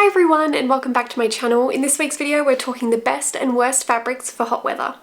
everyone and welcome back to my channel. In this week's video we're talking the best and worst fabrics for hot weather.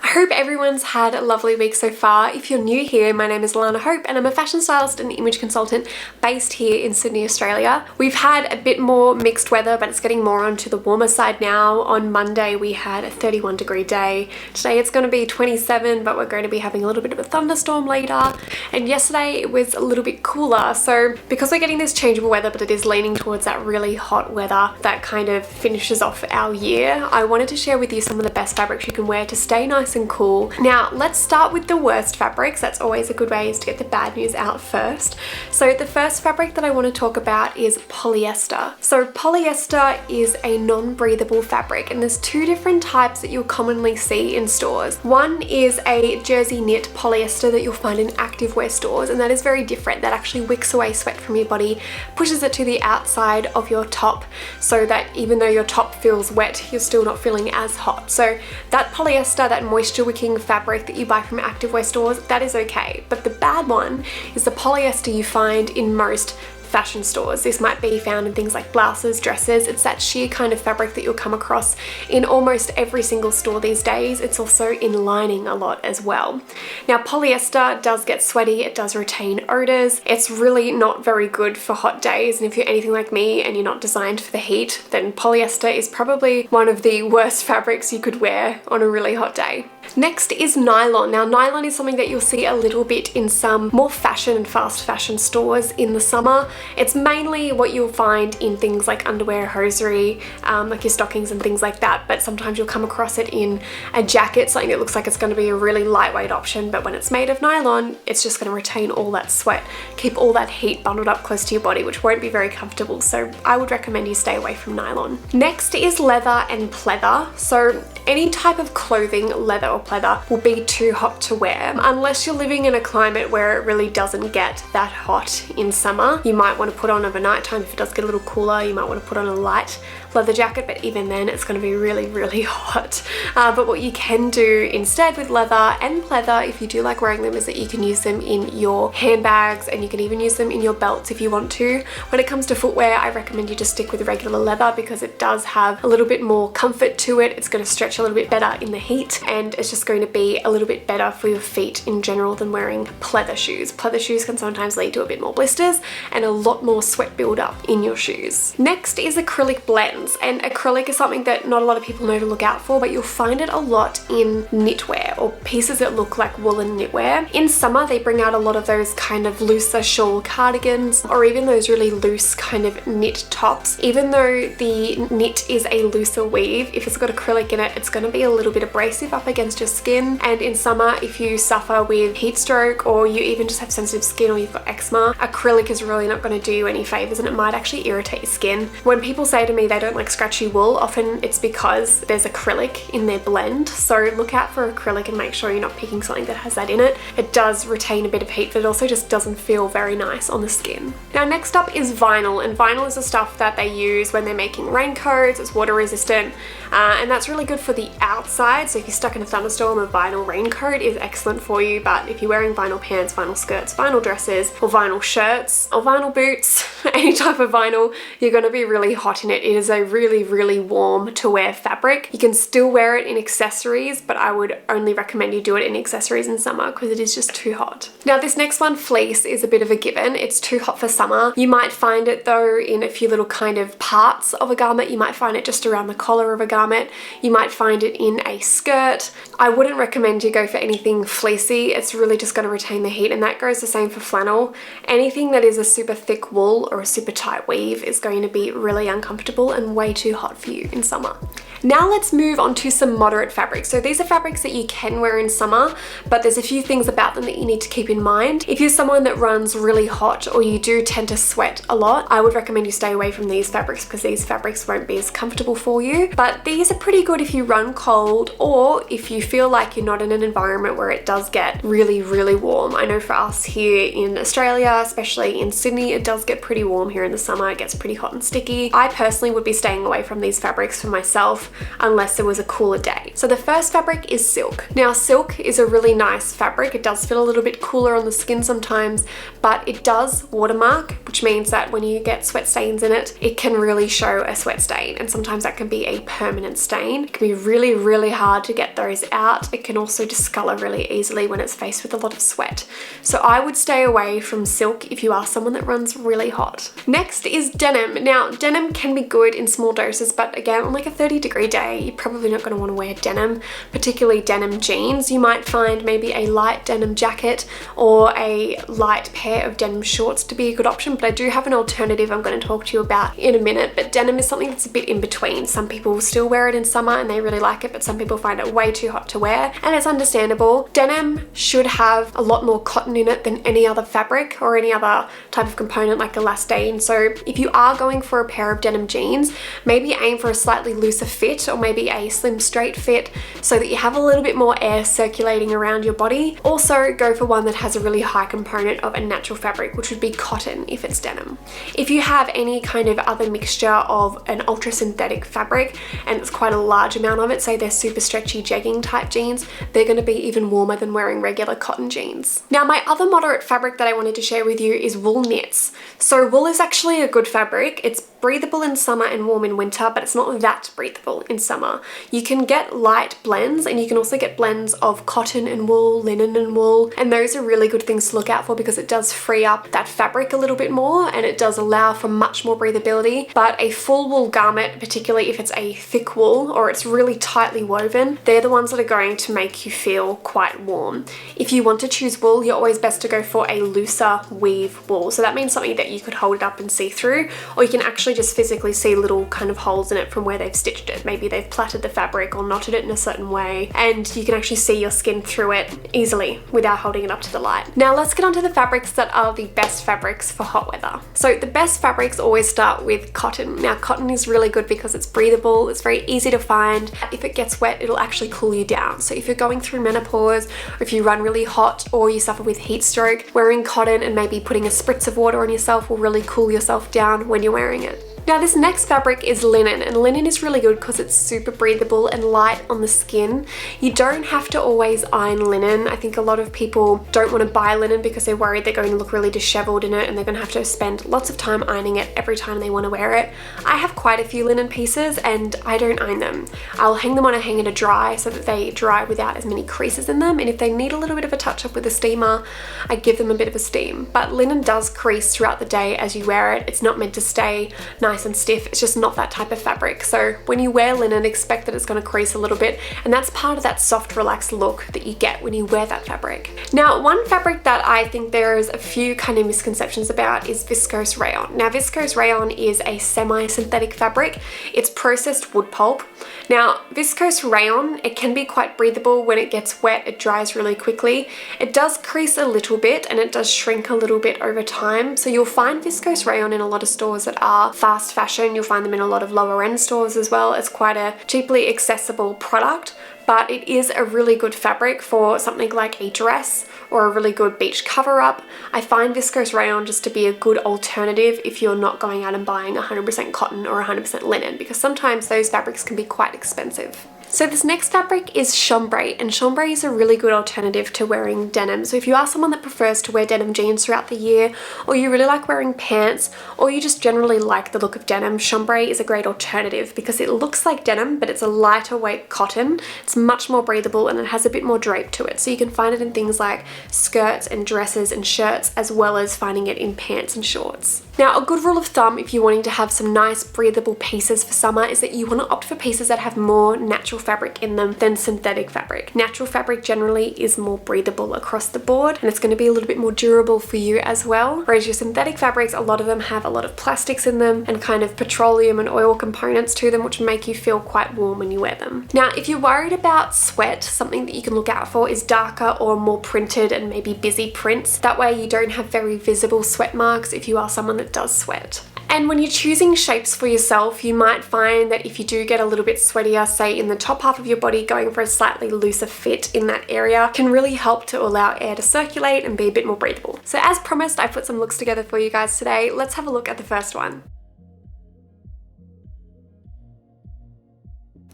I hope everyone's had a lovely week so far. If you're new here, my name is Alarna and I'm a fashion stylist and image consultant based here in Sydney, Australia. We've had a bit more mixed weather, but it's getting more onto the warmer side now. On Monday we had a 31-degree day. Today it's going to be 27, but we're going to be having a little bit of a thunderstorm later. And yesterday it was a little bit cooler. So because we're getting this changeable weather, but it is leaning towards that really hot weather that kind of finishes off our year, I wanted to share with you some of the best fabrics you can wear to stay nice and cool. Now let's start with the worst fabrics. That's always a good way, is to get the bad news out first. So the first fabric that I want to talk about is polyester. So polyester is a non-breathable fabric, and there's two different types that you'll commonly see in stores. One is a jersey knit polyester that you'll find in activewear stores, and that is very different. That actually wicks away sweat from your body, pushes it to the outside of your top, so that even though your top feels wet, you're still not feeling as hot. So that polyester, that moisture wicking fabric that you buy from activewear stores, that is okay. But the bad one is the polyester you find in most fashion stores. This might be found in things like blouses, dresses. It's that sheer kind of fabric that you'll come across in almost every single store these days. It's also in lining a lot as well. Now polyester does get sweaty, it does retain odors. It's really not very good for hot days, and if you're anything like me and you're not designed for the heat, then polyester is probably one of the worst fabrics you could wear on a really hot day. Next is nylon. Now nylon is something that you'll see a little bit in some more fashion and fast fashion stores in the summer. It's mainly what you'll find in things like underwear, hosiery, like your stockings and things like that, but sometimes you'll come across it in a jacket, something that looks like it's going to be a really lightweight option, but when it's made of nylon, it's just going to retain all that sweat, keep all that heat bundled up close to your body, which won't be very comfortable. So I would recommend you stay away from nylon. Next is leather and pleather. So any type of clothing, leather or pleather, will be too hot to wear unless you're living in a climate where it really doesn't get that hot in summer. You might want to put on over night time. If it does get a little cooler, you might want to put on a light leather jacket, but even then it's going to be really hot. But what you can do instead with leather and pleather, if you do like wearing them, is that you can use them in your handbags, and you can even use them in your belts if you want to. When it comes to footwear, I recommend you just stick with regular leather because it does have a little bit more comfort to it. It's going to stretch a little bit better in the heat, and it's just going to be a little bit better for your feet in general than wearing pleather shoes. Pleather shoes can sometimes lead to a bit more blisters and a lot more sweat buildup in your shoes. Next is acrylic blends. And acrylic is something that not a lot of people know to look out for, but you'll find it a lot in knitwear or pieces that look like woolen knitwear. In summer, they bring out a lot of those kind of looser shawl cardigans, or even those really loose kind of knit tops. Even though the knit is a looser weave, if it's got acrylic in it, it's going to be a little bit abrasive up against your skin. And in summer, if you suffer with heat stroke, or you even just have sensitive skin, or you've got eczema, acrylic is really not going to do you any favors, and it might actually irritate your skin. When people say to me they don't like scratchy wool, often it's because there's acrylic in their blend. So look out for acrylic and make sure you're not picking something that has that in it. It does retain a bit of heat, but it also just doesn't feel very nice on the skin. Now next up is vinyl, and vinyl is the stuff that they use when they're making raincoats. It's water resistant, and that's really good for the outside. So if you're stuck in a thunderstorm, a vinyl raincoat is excellent for you. But if you're wearing vinyl pants, vinyl skirts, vinyl dresses, or vinyl shirts, or vinyl boots, any type of vinyl, you're going to be really hot in it. It is a really warm to wear fabric. You can still wear it in accessories, but I would only recommend you do it in accessories in summer because it is just too hot. Now this next one, fleece, is a bit of a given. It's too hot for summer. You might find it though in a few little kind of parts of a garment. You might find it just around the collar of a garment. You might find it in a skirt. I wouldn't recommend you go for anything fleecy. It's really just going to retain the heat, and that goes the same for flannel. Anything that is a super thick wool or a super tight weave is going to be really uncomfortable and way too hot for you in summer. Now let's move on to some moderate fabrics. So these are fabrics that you can can wear in summer, but there's a few things about them that you need to keep in mind. If you're someone that runs really hot or you do tend to sweat a lot, I would recommend you stay away from these fabrics because these fabrics won't be as comfortable for you. But these are pretty good if you run cold or if you feel like you're not in an environment where it does get really, really warm. I know for us here in Australia, especially in Sydney, it does get pretty warm here in the summer. It gets pretty hot and sticky. I personally would be staying away from these fabrics for myself unless it was a cooler day. So the first fabric is silk. Now silk is a really nice fabric. It does feel a little bit cooler on the skin sometimes, but it does watermark, which means that when you get sweat stains in it, it can really show a sweat stain, and sometimes that can be a permanent stain. It can be really, really hard to get those out. It can also discolor really easily when it's faced with a lot of sweat. So I would stay away from silk if you are someone that runs really hot. Next is denim. Now denim can be good in small doses, but again, on like a 30-degree day, you're probably not going to want to wear denim, particularly denim jeans. You might find maybe a light denim jacket or a light pair of denim shorts to be a good option, but I do have an alternative I'm going to talk to you about in a minute. But denim is something that's a bit in between. Some people still wear it in summer and they really like it, but some people find it way too hot to wear, and it's understandable. Denim should have a lot more cotton in it than any other fabric or any other type of component like elastane. So if you are going for a pair of denim jeans, maybe aim for a slightly looser fit or maybe a slim straight fit so that you have a little bit more air circulating around your body. Also go for one that has a really high component of a natural fabric, which would be cotton if it's denim. If you have any kind of other mixture of an ultra synthetic fabric and it's quite a large amount of it, say they're super stretchy jegging type jeans, they're going to be even warmer than wearing regular cotton jeans. Now my other moderate fabric that I wanted to share with you is wool knits. So wool is actually a good fabric. It's breathable in summer and warm in winter, but it's not that breathable in summer. You can get light blends and you can also get blends of cotton and wool, linen and wool, and those are really good things to look out for because it does free up that fabric a little bit more and it does allow for much more breathability. But a full wool garment, particularly if it's a thick wool or it's really tightly woven, they're the ones that are going to make you feel quite warm. If you want to choose wool, you're always best to go for a looser weave wool. So that means something that you could hold it up and see through, or you can actually just physically see little kind of holes in it from where they've stitched it. Maybe they've plaited the fabric or knotted it in a certain way, and you can actually see your skin through it easily without holding it up to the light. Now let's get on to the fabrics that are the best fabrics for hot weather. So the best fabrics always start with cotton. Now cotton is really good because it's breathable, it's very easy to find. If it gets wet, it'll actually cool you down. So if you're going through menopause, or if you run really hot, or you suffer with heat stroke, wearing cotton and maybe putting a spritz of water on yourself will really cool yourself down when you're wearing it. Now this next fabric is linen, and linen is really good because it's super breathable and light on the skin. You don't have to always iron linen. I think a lot of people don't want to buy linen because they're worried they're going to look really disheveled in it and they're going to have to spend lots of time ironing it every time they want to wear it. I have quite a few linen pieces and I don't iron them. I'll hang them on a hanger to dry so that they dry without as many creases in them, and if they need a little bit of a touch up with a steamer, I give them a bit of a steam. But linen does crease throughout the day as you wear it. It's not meant to stay nice and stiff. It's just not that type of fabric. So when you wear linen, expect that it's going to crease a little bit, and that's part of that soft, relaxed look that you get when you wear that fabric. Now, one fabric that I think there's a few kind of misconceptions about is viscose rayon. Now, viscose rayon is a semi-synthetic fabric. It's processed wood pulp. Now, viscose rayon, it can be quite breathable. When it gets wet, it dries really quickly. It does crease a little bit and it does shrink a little bit over time. So you'll find viscose rayon in a lot of stores that are fast fashion. You'll find them in a lot of lower end stores as well. It's quite a cheaply accessible product, but it is a really good fabric for something like a dress or a really good beach cover up. I find viscose rayon just to be a good alternative if you're not going out and buying 100% cotton or 100% linen, because sometimes those fabrics can be quite expensive. So this next fabric is chambray, and chambray is a really good alternative to wearing denim. So if you are someone that prefers to wear denim jeans throughout the year, or you really like wearing pants, or you just generally like the look of denim, chambray is a great alternative because it looks like denim, but it's a lighter weight cotton. It's much more breathable and it has a bit more drape to it. So you can find it in things like skirts and dresses and shirts, as well as finding it in pants and shorts. Now, a good rule of thumb if you're wanting to have some nice breathable pieces for summer is that you want to opt for pieces that have more natural fabric in them than synthetic fabric. Natural fabric generally is more breathable across the board, and it's going to be a little bit more durable for you as well. Whereas your synthetic fabrics, a lot of them have a lot of plastics in them and kind of petroleum and oil components to them, which make you feel quite warm when you wear them. Now, if you're worried about sweat, something that you can look out for is darker or more printed and maybe busy prints. That way you don't have very visible sweat marks if you are someone that does sweat. And when you're choosing shapes for yourself, you might find that if you do get a little bit sweatier, say in the top half of your body, going for a slightly looser fit in that area can really help to allow air to circulate and be a bit more breathable. So as promised, I put some looks together for you guys today. Let's have a look at the first one.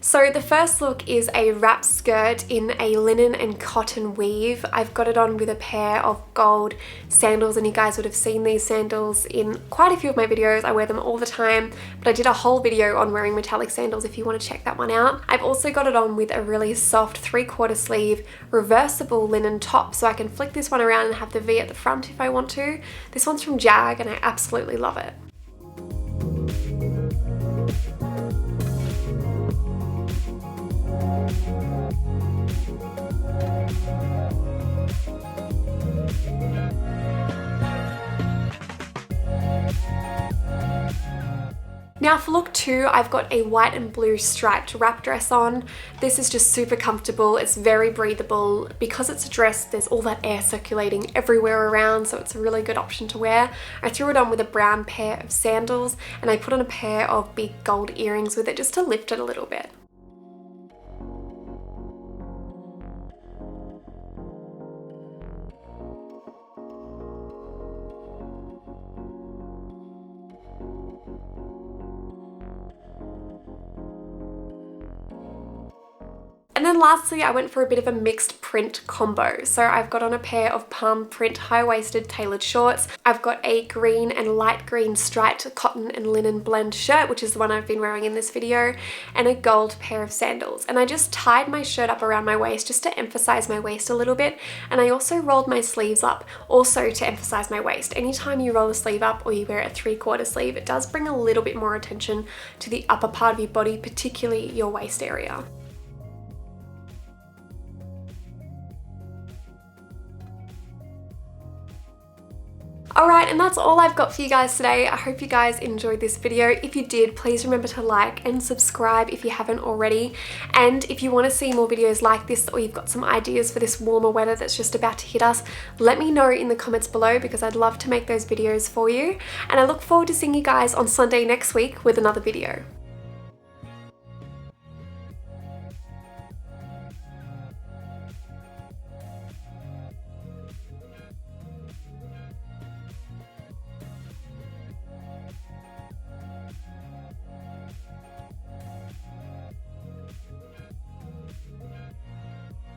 So the first look is a wrap skirt in a linen and cotton weave. I've got it on with a pair of gold sandals, and you guys would have seen these sandals in quite a few of my videos. I wear them all the time, but I did a whole video on wearing metallic sandals if you want to check that one out. I've also got it on with a really soft 3/4 sleeve reversible linen top, so I can flick this one around and have the V at the front if I want to. This one's from Jag and I absolutely love it. Now for look 2, I've got a white and blue striped wrap dress on. This is just super comfortable. It's very breathable. Because it's a dress, there's all that air circulating everywhere around, so it's a really good option to wear. I threw it on with a brown pair of sandals, and I put on a pair of big gold earrings with it just to lift it a little bit. And then lastly, I went for a bit of a mixed print combo. So I've got on a pair of palm print high-waisted tailored shorts. I've got a green and light green striped cotton and linen blend shirt, which is the one I've been wearing in this video, and a gold pair of sandals. And I just tied my shirt up around my waist just to emphasize my waist a little bit. And I also rolled my sleeves up also to emphasize my waist. Anytime you roll a sleeve up or you wear a 3/4 sleeve, it does bring a little bit more attention to the upper part of your body, particularly your waist area. Alright, and that's all I've got for you guys today. I hope you guys enjoyed this video. If you did, please remember to like and subscribe if you haven't already. And if you want to see more videos like this, or you've got some ideas for this warmer weather that's just about to hit us, let me know in the comments below, because I'd love to make those videos for you. And I look forward to seeing you guys on Sunday next week with another video.